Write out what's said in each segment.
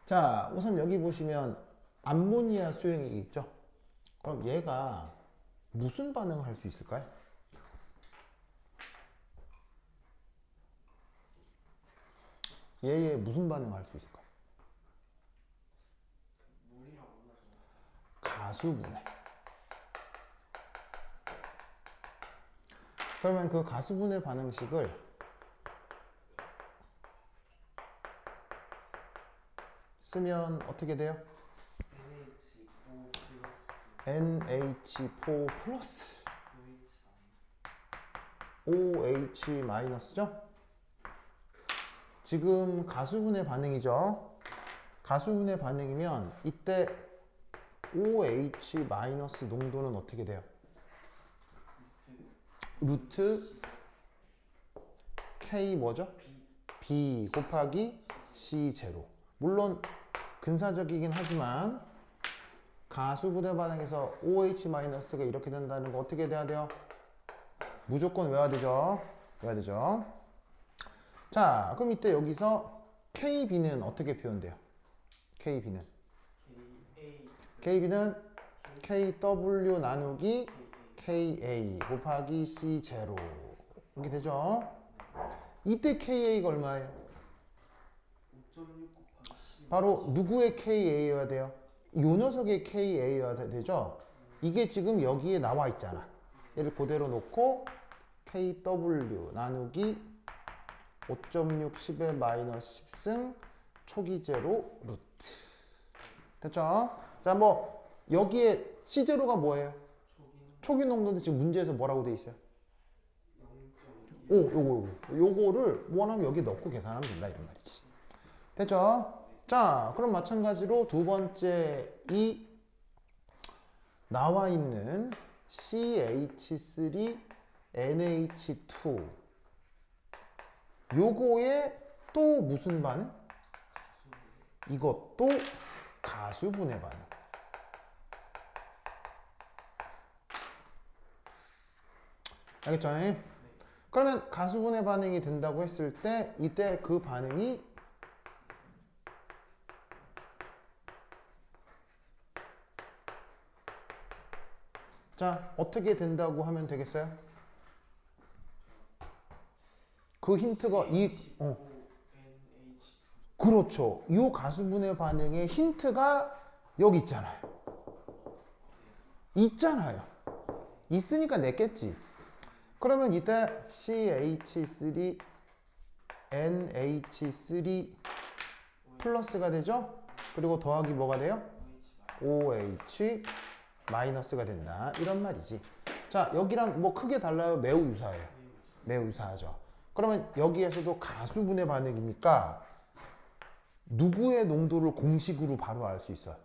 자, 우선 여기 보시면 암모니아 수용액이 있죠? 그럼 얘가 무슨 반응을 할 수 있을까요? 얘 무슨 반응을 할 수 있을까요? 물이랑 만나서 가수분해. 그러면 그 가수분해 반응식을 쓰면 어떻게 돼요? NH5 플러스 NH4 플러스 OH OH 마이너스죠? 지금 가수분해 반응이죠? 가수분해 반응이면 이때 OH 마이너스 농도는 어떻게 돼요? 루트 K 뭐죠? B 곱하기 C 제로. 물론 근사적이긴 하지만 가수분해 반응에서 OH-가 이렇게 된다는 거 어떻게 돼야 돼요? 무조건 외워야 되죠? 외워야 되죠? 자, 그럼 이때 여기서 KB는 어떻게 표현돼요? KB는 KB는 KW 나누기 KA 곱하기 C 제로 이렇게 되죠? 이때 KA가 얼마예요? 5.6 곱하기 10 바로 누구의 KA여야 돼요? 이 녀석의 KA여야 되죠? 이게 지금 여기에 나와 있잖아. 얘를 그대로 놓고 KW 나누기 5.6 10의 마이너스 10승 초기 제로 루트. 됐죠? 자, 뭐 여기에 C0가 뭐예요? 초기 농도인데 지금 문제에서 뭐라고 돼 있어요? 0.2 요거를 원하면 여기 넣고 계산하면 된다 이런 말이지. 됐죠? 자, 그럼 마찬가지로 두 번째 이 나와 있는 CH3NH2 요거에 또 무슨 반응? 이것도 가수분해 반응. 알겠죠? 그러면 가수분해 반응이 된다고 했을 때 이때 그 반응이 자, 어떻게 된다고 하면 되겠어요? 그 힌트가 NH2 그렇죠. 이 가수분해 반응의 힌트가 여기 있잖아요. 있잖아요. 있으니까 냈겠지. 그러면 이때 CH3NH3 플러스가 되죠? 그리고 더하기 뭐가 돼요? OH 마이너스가 된다. 이런 말이지. 자, 여기랑 뭐 크게 달라요? 매우 유사해요. 매우 유사하죠. 그러면 여기에서도 가수분해 반응이니까 누구의 농도를 공식으로 바로 알 수 있어요?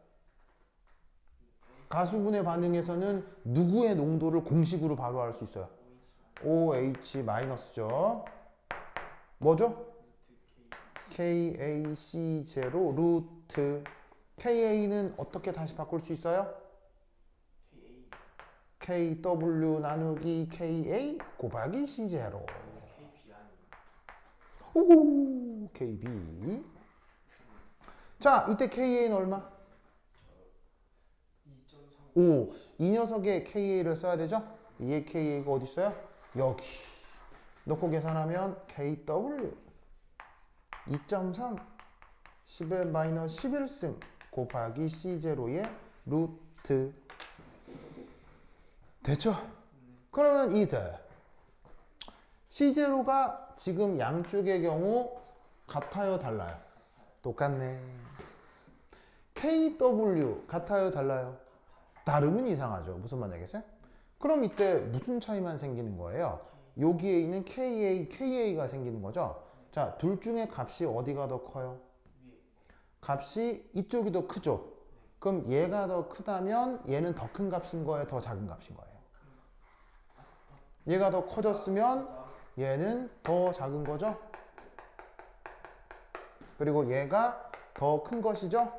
가수분해 반응에서는 누구의 농도를 공식으로 바로 알 수 있어요? OH 마이너스죠. 뭐죠? KAC0 루트 KA는 어떻게 다시 바꿀 수 있어요? KW 나누기 KA 곱하기 C0. KB 아니에요? 오호, KB. 자, 이때 KA는 얼마? 2.3 오, 이 녀석의 KA를 써야 되죠? 얘 KA가 어디 있어요? 여기. 넣고 계산하면 KW 2.3 10의 마이너스 11승 곱하기 C0의 루트. 됐죠? 그러면 이때 C0가 지금 양쪽의 경우 같아요, 달라요? 똑같네. KW 같아요, 달라요? 다르면 이상하죠. 무슨 말이겠어요? 그럼 이때 무슨 차이만 생기는 거예요? 여기에 있는 KA가 생기는 거죠. 자, 둘 중에 값이 어디가 더 커요? 위에 값이 이쪽이 더 크죠. 그럼 얘가 더 크다면 얘는 더 큰 값인 거예요, 더 작은 값인 거예요? 얘가 더 커졌으면 얘는 더 작은 거죠. 그리고 얘가 더 큰 것이죠.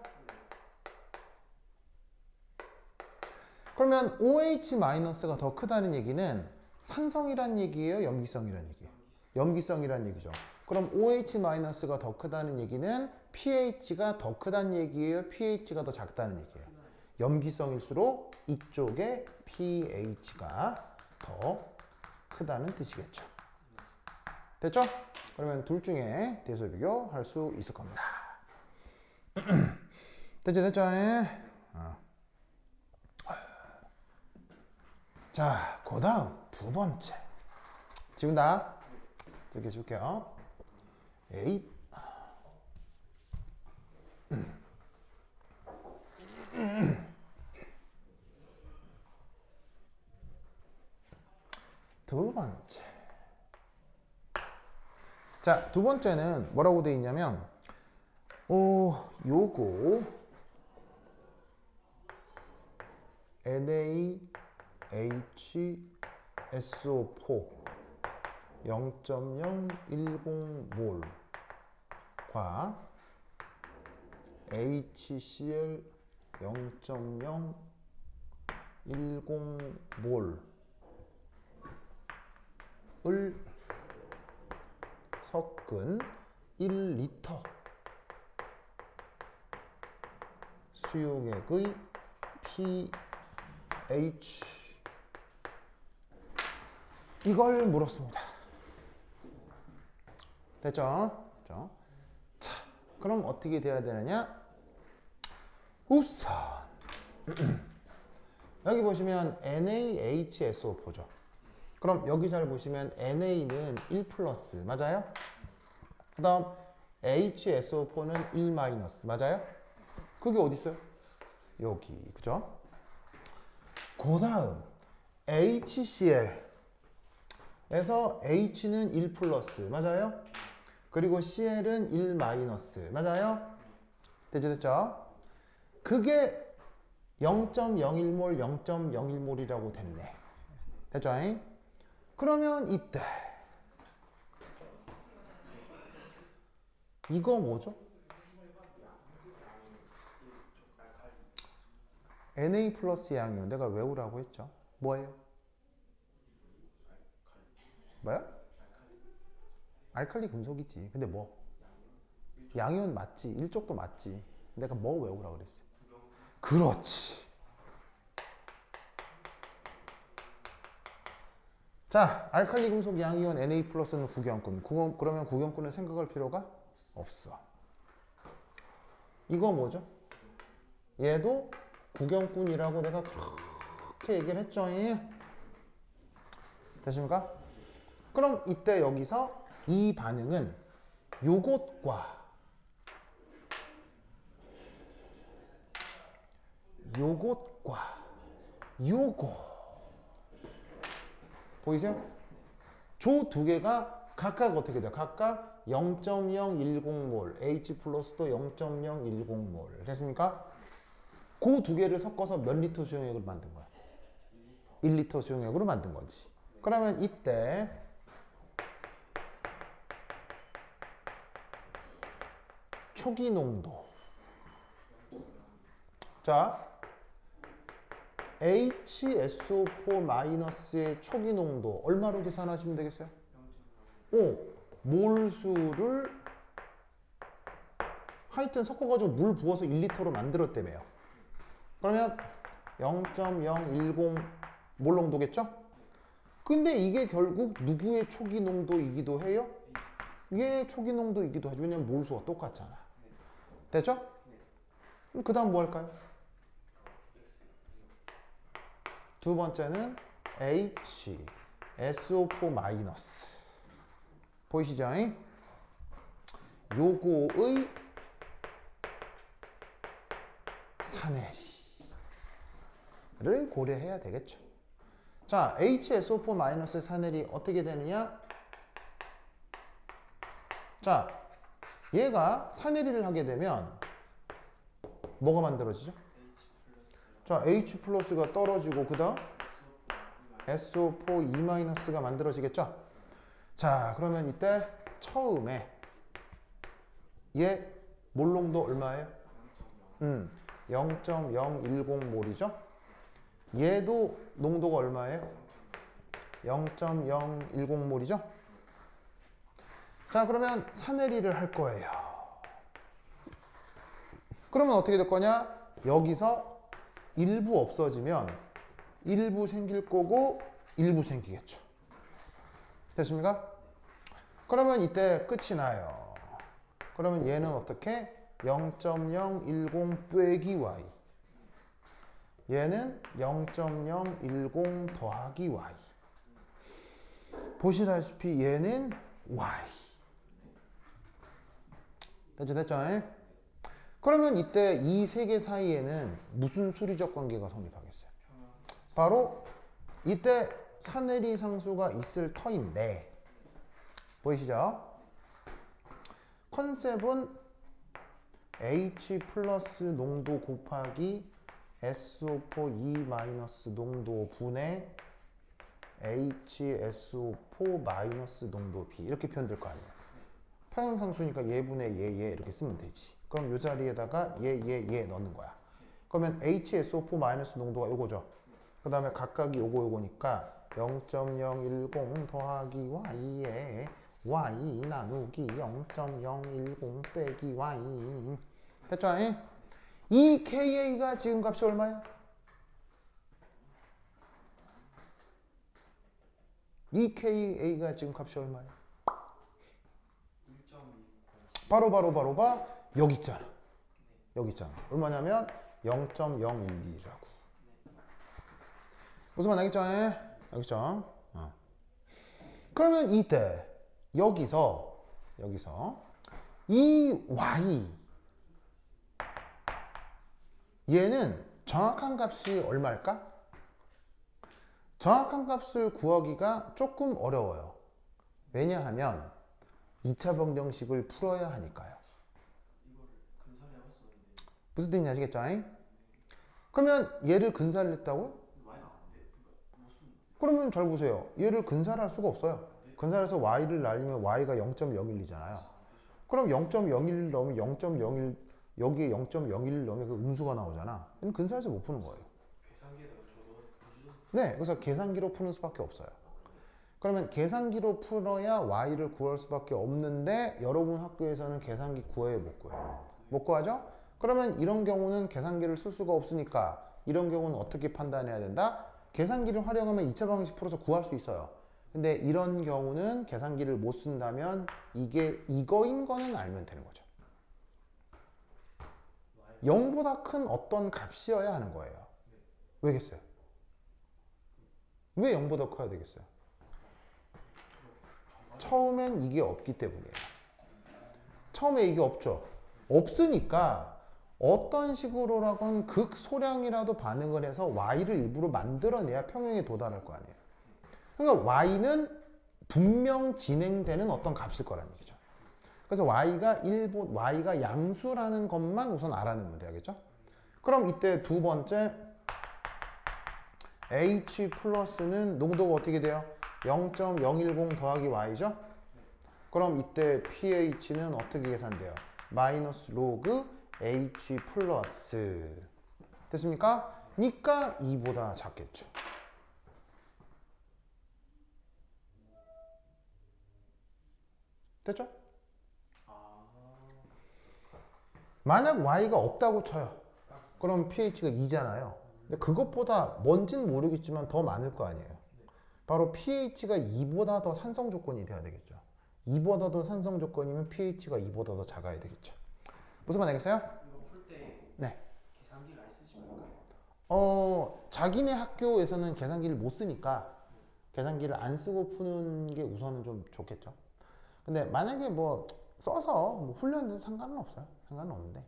그러면 OH-가 더 크다는 얘기는 산성이란 얘기예요, 염기성이란 얘기예요? 염기성이란 얘기죠. 그럼 OH-가 더 크다는 얘기는 pH가 더 크다는 얘기예요? pH가 더 작다는 얘기예요? 염기성일수록 이쪽에 pH가 더 크다는 뜻이겠죠. 됐죠? 그러면 둘 중에 대소 비교할 수 있을 겁니다. 됐죠? 자, 그 다음 두 번째. 지운다. 이렇게 줄게요. 에잇. 두 번째. 자, 두 번째는 뭐라고 되어 있냐면, 요거 NaHSO4 0.010몰과 HCl 0.010몰을 섞은 1리터 수용액의 pH 이걸 물었습니다. 됐죠? 자, 그럼 어떻게 돼야 되느냐? 우선 여기 보시면 NaHSO4죠. 그럼 여기 잘 보시면 NA는 1 플러스 맞아요? 그 다음 HSO4는 1 마이너스 맞아요? 그게 어디 있어요? 여기 그죠? 그 다음 HCl 에서 H는 1 플러스 맞아요? 그리고 Cl은 1 마이너스 맞아요? 됐죠? 그게 0.01몰 0.01몰이라고 됐네. 됐죠? 그러면 이때 이거 뭐죠? Na 플러스 양이요. 내가 외우라고 했죠. 뭐예요? 뭐야? 알칼리 금속이지. 근데 뭐? 양이온 맞지. 일족도 맞지. 내가 뭐 외우라고 그랬어? 그렇지. 자, 알칼리 금속 양이온 Na 플러스는 구경꾼. 그러면 구경꾼을 생각할 필요가 없어. 이거 뭐죠? 얘도 구경꾼이라고 내가 그렇게 얘기를 했죠. 되십니까? 그럼 이때 여기서 이 반응은 요것과 요거 보이세요? 조 두 개가 각각 어떻게 돼요? 각각 0.010몰 H 플러스도 0.010몰 됐습니까? 그 두 개를 섞어서 몇 리터 수용액으로 만든 거야? 1리터 수용액으로 만든 거지. 그러면 이때 초기 농도 자 HSO4-의 초기 농도 얼마로 계산하시면 되겠어요? 몰수를 하여튼 섞어가지고 물 부어서 1리터로 만들었다며요. 그러면 0.010몰 농도겠죠? 근데 이게 결국 누구의 초기 농도이기도 해요? 얘 초기 농도이기도 하죠. 왜냐면 몰수가 똑같잖아. 됐죠? 그럼 그 다음 뭐 할까요? 두 번째는 H, SO4-. 보이시죠? 요거의 사내리를 고려해야 되겠죠. 자, HSO4-의 사내리 어떻게 되느냐? 자, 얘가 사내리를 하게 되면 뭐가 만들어지죠? 자, H 플러스가 떨어지고 그 다음 SO4-가 만들어지겠죠? 자, 그러면 이때 처음에 얘 몰농도 얼마예요? 0.010몰이죠? 얘도 농도가 얼마예요? 0.010몰이죠? 자, 그러면 사내리를 할 거예요. 그러면 어떻게 될 거냐? 여기서 일부 없어지면 일부 생길 거고 일부 생기겠죠. 됐습니까? 그러면 이때 끝이 나요. 그러면 얘는 어떻게? 0.010 빼기 y. 얘는 0.010 더하기 y. 보시다시피 얘는 y. 됐죠? 그러면 이때 이 세 개 사이에는 무슨 수리적 관계가 성립하겠어요? 바로 이때 사내리 상수가 있을 터인데, 보이시죠? 컨셉은 H 플러스 농도 곱하기 SO4 E 마이너스 농도 분의 HSO4 마이너스 농도 B 이렇게 표현될 거 아니에요. 평형상수니까 얘분의 얘 이렇게 쓰면 되지. 그럼 이 자리에다가 얘 넣는 거야. 그러면 HSO4 마이너스 농도가 요거죠. 그 다음에 각각이 요거니까 0.010 더하기 y에 y 나누기 0.010 빼기 y. 됐죠? 이 KA가 지금 값이 얼마야? 이 KA가 지금 값이 얼마야? 바로 여기 있잖아. 여기 있잖아. 얼마냐면 0.012라고. 무슨 말 알겠죠? 알겠죠? 그러면 이때 여기서 이 y 얘는 정확한 값이 얼마일까? 정확한 값을 구하기가 조금 어려워요. 왜냐하면 2차 방정식을 풀어야 하니까요. 무슨 뜻인지 아시겠죠? 그러면 얘를 근사를 했다고요? 그러면 잘 보세요. 얘를 근사를 할 수가 없어요. 근사해서 y를 날리면 y가 0.012잖아요. 그럼 0.01 넣으면 0.01 여기에 0.01 넣으면 그 음수가 나오잖아. 얘는 근사해서 못 푸는 거예요. 네, 그래서 계산기로 푸는 수밖에 없어요. 그러면 계산기로 풀어야 y를 구할 수밖에 없는데 여러분 학교에서는 계산기 구해요, 못 구해요? 못 구하죠? 그러면 이런 경우는 계산기를 쓸 수가 없으니까 이런 경우는 어떻게 판단해야 된다? 계산기를 활용하면 2차 방정식 풀어서 구할 수 있어요. 근데 이런 경우는 계산기를 못 쓴다면 이게 이거인 거는 알면 되는 거죠. 0보다 큰 어떤 값이어야 하는 거예요. 왜겠어요? 왜 0보다 커야 되겠어요? 처음엔 이게 없기 때문이에요. 처음에 이게 없죠. 없으니까 어떤 식으로라건 극소량이라도 반응을 해서 y를 일부러 만들어내야 평형에 도달할 거 아니에요. 그러니까 y는 분명 진행되는 어떤 값일 거라는 얘기죠. 그래서 y가 양수라는 것만 우선 알아내면 되겠죠. 그럼 이때 두 번째 H 플러스는 농도가 어떻게 돼요? 0.010 더하기 y죠? 그럼 이때 pH는 어떻게 계산돼요? 마이너스 로그 H 플러스. 됐습니까? 니까 2보다 작겠죠. 됐죠? 만약 y가 없다고 쳐요. 그럼 pH가 2잖아요. 근데 그것보다 뭔진 모르겠지만 더 많을 거 아니에요. 바로 pH가 2보다 더 산성 조건이 돼야 되겠죠. 2보다 더 산성 조건이면 pH가 2보다 더 작아야 되겠죠. 무슨 말 알겠어요? 이거 풀 때 네. 계산기를 안 쓰지 말까요? 자기네 학교에서는 계산기를 못 쓰니까 계산기를 안 쓰고 푸는 게 우선은 좀 좋겠죠. 근데 만약에 뭐 써서 뭐 훈련돼도 상관은 없어요. 상관은 없는데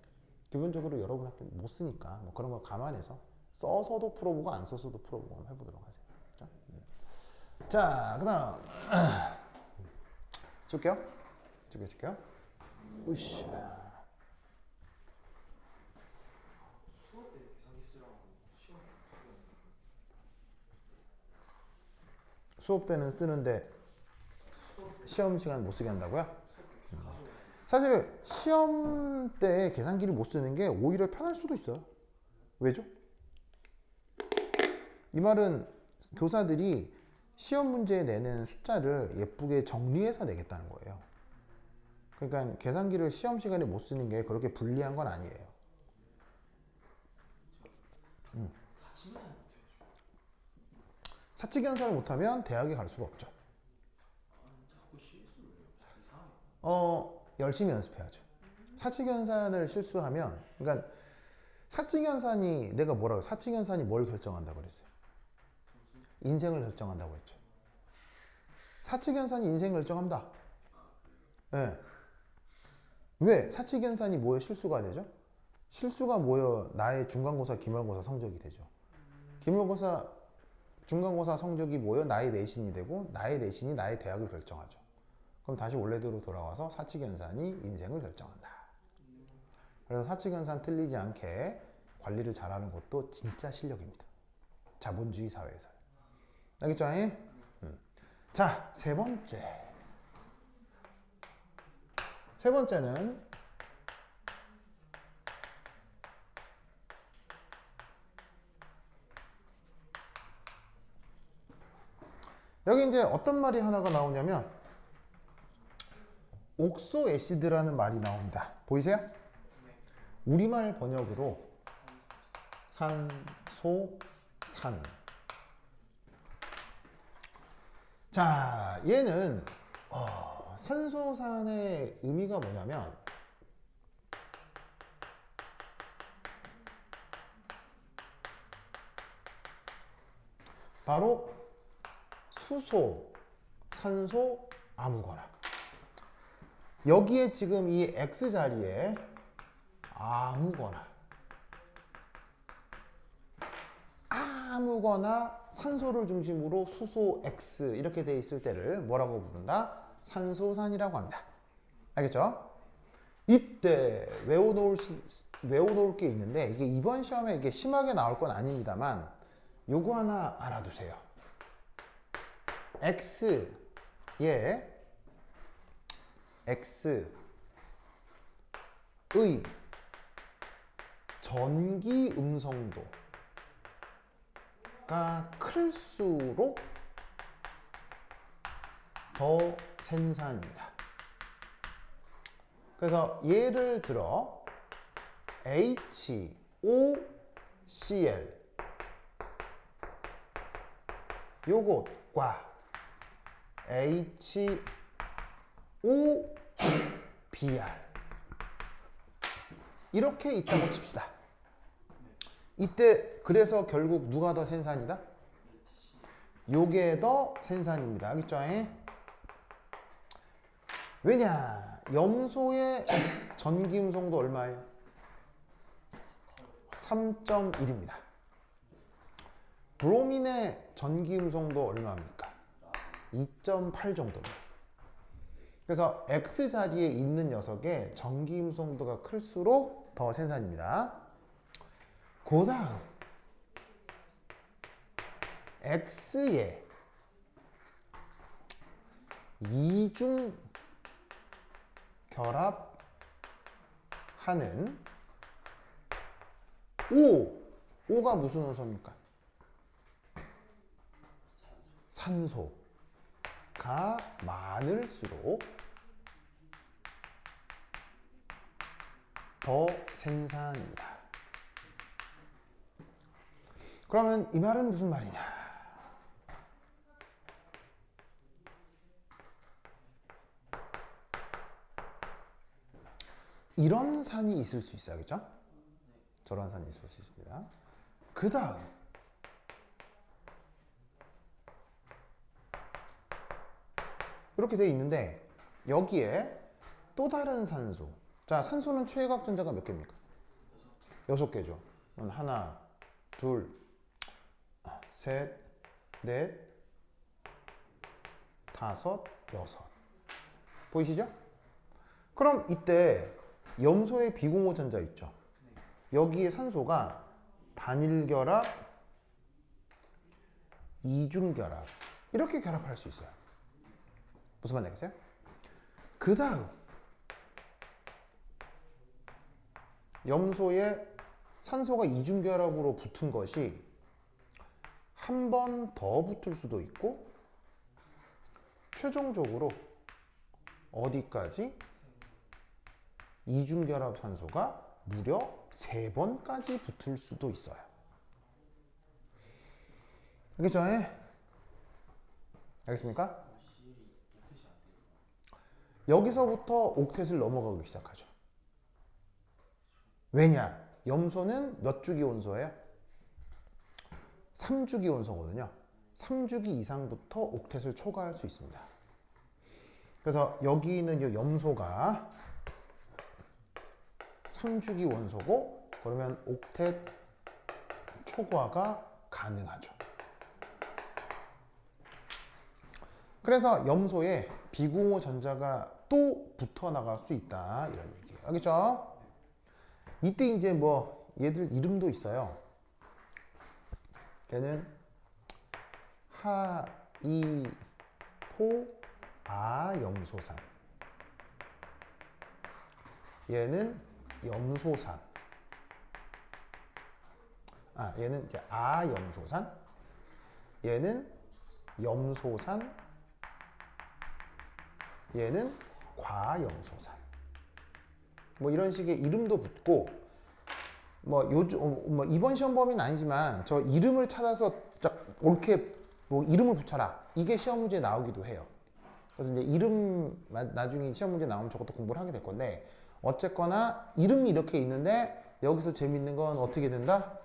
기본적으로 여러분 학교 못 쓰니까 뭐 그런 걸 감안해서 써서도 풀어보고 안 써서도 풀어보고 한번 해보도록 하세요. 그렇죠? 자, 그다음 줄게요. 줄게요. 으쌰. 수업 때 계산기 쓰라고 시험 수업 때는 쓰는데 시험 시간 못 쓰게 한다고요? 가져오면 사실 시험 때 계산기를 못 쓰는 게 오히려 편할 수도 있어요. 왜죠? 이 말은 교사들이 시험 문제에 내는 숫자를 예쁘게 정리해서 내겠다는 거예요. 그러니까 계산기를 시험 시간에 못 쓰는 게 그렇게 불리한 건 아니에요. 사치면서 못해가지고. 사칙연산을 못하면 대학에 갈 수가 없죠. 자꾸 실수를 해요. 이상해. 열심히 연습해야죠. 사칙연산을 실수하면, 그러니까 사칙연산이 내가 뭐라고 사칙연산이 뭘 결정한다고 그랬어요? 인생을 결정한다고 했죠. 사칙연산이 인생 결정한다. 예. 왜? 사칙연산이 뭐에 실수가 되죠? 실수가 뭐여? 나의 중간고사, 기말고사 성적이 되죠. 기말고사, 중간고사 성적이 뭐여? 나의 내신이 되고, 나의 내신이 나의 대학을 결정하죠. 그럼 다시 원래대로 돌아와서 사칙연산이 인생을 결정한다. 그래서 사칙연산 틀리지 않게 관리를 잘하는 것도 진짜 실력입니다. 자본주의 사회에서. 알겠죠? 자, 세 번째. 세 번째는 여기 이제 어떤 말이 하나가 나오냐면 옥소 애시드라는 말이 나옵니다. 보이세요? 우리말 번역으로 산소산. 자, 얘는 산소산의 의미가 뭐냐면 바로 수소, 산소, 아무거나. 여기에 지금 이 X 자리에 아무거나 산소를 중심으로 수소 X 이렇게 돼 있을 때를 뭐라고 부른다? 산소산이라고 합니다. 알겠죠? 이때 외워놓을 게 있는데 이게 이번 시험에 이게 심하게 나올 건 아닙니다만 요거 하나 알아두세요. X의 전기 음성도가 클수록 더 센산입니다. 그래서 예를 들어 HOCl 요것과 HOBr 이렇게 있다고 칩시다. 이때 그래서 결국 누가 더 센산이다? 요게 더 센산입니다. 알겠죠? 왜냐? 염소의 전기음성도 얼마예요? 3.1입니다. 브로민의 전기음성도 얼마입니까? 2.8 정도입니다. 그래서 X 자리에 있는 녀석의 전기음성도가 클수록 더 센산입니다. 그 다음 X의 이중 결합하는 O가 무슨 원소입니까? 산소가 많을수록 더 생산입니다. 그러면 이 말은 무슨 말이냐? 이런 산이 있을 수 있어요. 그죠? 저런 산이 있을 수 있습니다. 그 다음 이렇게 되어 있는데 여기에 또 다른 산소. 자, 산소는 최각전자가 몇 개입니까? 6개죠. 하나, 둘, 셋, 넷, 다섯, 여섯. 보이시죠? 그럼 이때 염소의 비공호 전자 있죠. 여기에 산소가 단일결합, 이중결합 이렇게 결합할 수 있어요. 무슨 말인지 알겠어요? 그 다음 염소에 산소가 이중결합으로 붙은 것이 한 번 더 붙을 수도 있고 최종적으로 어디까지? 이중결합 산소가 무려 3번까지 붙을 수도 있어요. 알겠죠? 알겠습니까? 여기서부터 옥텟을 넘어가기 시작하죠. 왜냐? 염소는 몇 주기 원소예요? 3주기 원소거든요. 3주기 이상부터 옥텟을 초과할 수 있습니다. 그래서 여기 있는 이 염소가 3주기 원소고, 그러면 옥텟 초과가 가능하죠. 그래서 염소에 비공호 전자가 또 붙어 나갈 수 있다, 이런 얘기예요. 알겠죠? 이때 이제 뭐 얘들 이름도 있어요. 얘는 하이포아염소산, 얘는 염소산, 얘는 이제 아염소산, 얘는 염소산, 얘는 과염소산. 뭐 이런 식의 이름도 붙고, 뭐 요즘 뭐 이번 시험 범위는 아니지만 저 이름을 찾아서 옳게 뭐 이름을 붙여라, 이게 시험 문제에 나오기도 해요. 그래서 이제 이름 나중에 시험 문제 나오면 저것도 공부를 하게 될 건데, 어쨌거나 이름이 이렇게 있는데 여기서 재밌는 건 어떻게 된다?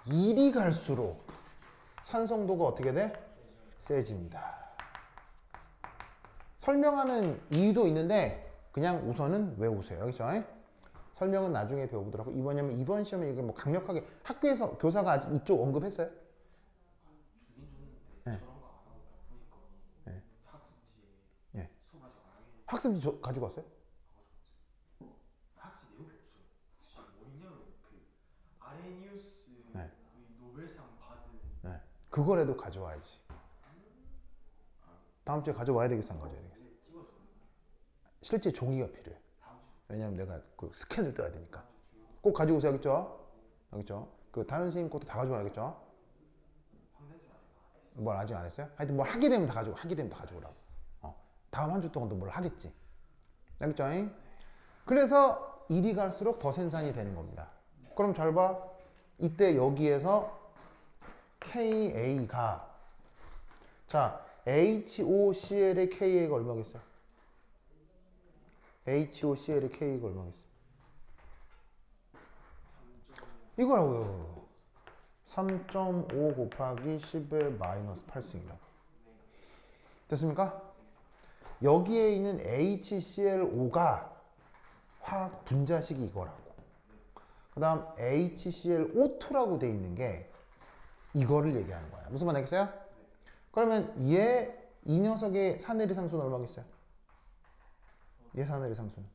일이 갈수록 산성도가 어떻게 돼? 세집니다. 설명하는 이유도 있는데 그냥 우선은 외우세요. 그렇죠? 설명은 나중에 배워보도록 하고, 이번 시험에 이게 뭐 강력하게 학교에서 교사가 아직 이쪽 언급했어요? 주긴 주는데 네. 저런 거 안 하고 보니까 네. 학습지에 네. 수업 아직 안 하게 학습지 가지고 왔어요? 학습 내용이 없어요. 진짜 뭐냐면 그 아레니우스 네. 노벨상 받은 네. 그거라도 가져와야지. 다음 주에 가져와야 되겠어, 안 가져와야 되겠어? 찍어서 실제 종이가 필요해. 다음 주 왜냐면 내가 그 스캔을 떠야 되니까. 꼭 가지고 오세요. 알겠죠? 알겠죠? 그 다른 선생님 것도 다 가져와야겠죠? 황대생 아직 안 했어. 뭘 아직 안 했어요? 하여튼 뭘 하게 되면 다 가져오라고. 다음 한 주 동안 또 뭘 하겠지. 알겠죠? 그래서 일이 갈수록 더 생산이 되는 겁니다. 그럼 잘 봐. 이때 여기에서 KA가, 자, HOCl의 KA가 얼마겠어요? HOCl의 KA가 얼마겠어요? 이거라고요. 3.5 곱하기 10의 마이너스 8승이라고. 됐습니까? 여기에 있는 HClO가 화학 분자식이 이거라고. 그 다음 HClO2라고 돼 있는 게 이거를 얘기하는 거야. 무슨 말 알겠어요? 그러면 이 녀석의 산해리 상수는 얼마겠어요? 얘 산해리 상수는?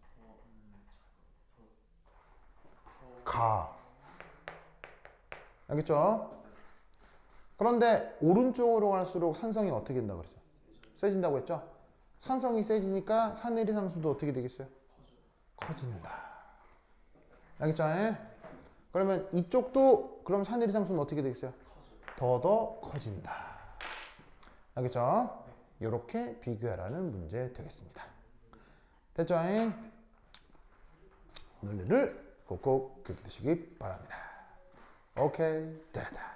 가. 알겠죠? 그런데 오른쪽으로 갈수록 산성이 어떻게 된다고 그랬죠? 세진다고 했죠? 산성이 세지니까 산해리 상수도 어떻게 되겠어요? 커진다. 알겠죠? 그러면 이쪽도 그럼 산해리 상수는 어떻게 되겠어요? 더 커진다. 알겠죠? 이렇게 비교하라는 문제 되겠습니다. 됐죠? 논리를 꼭꼭 기억해 두시기 바랍니다. 오케이, 됐다.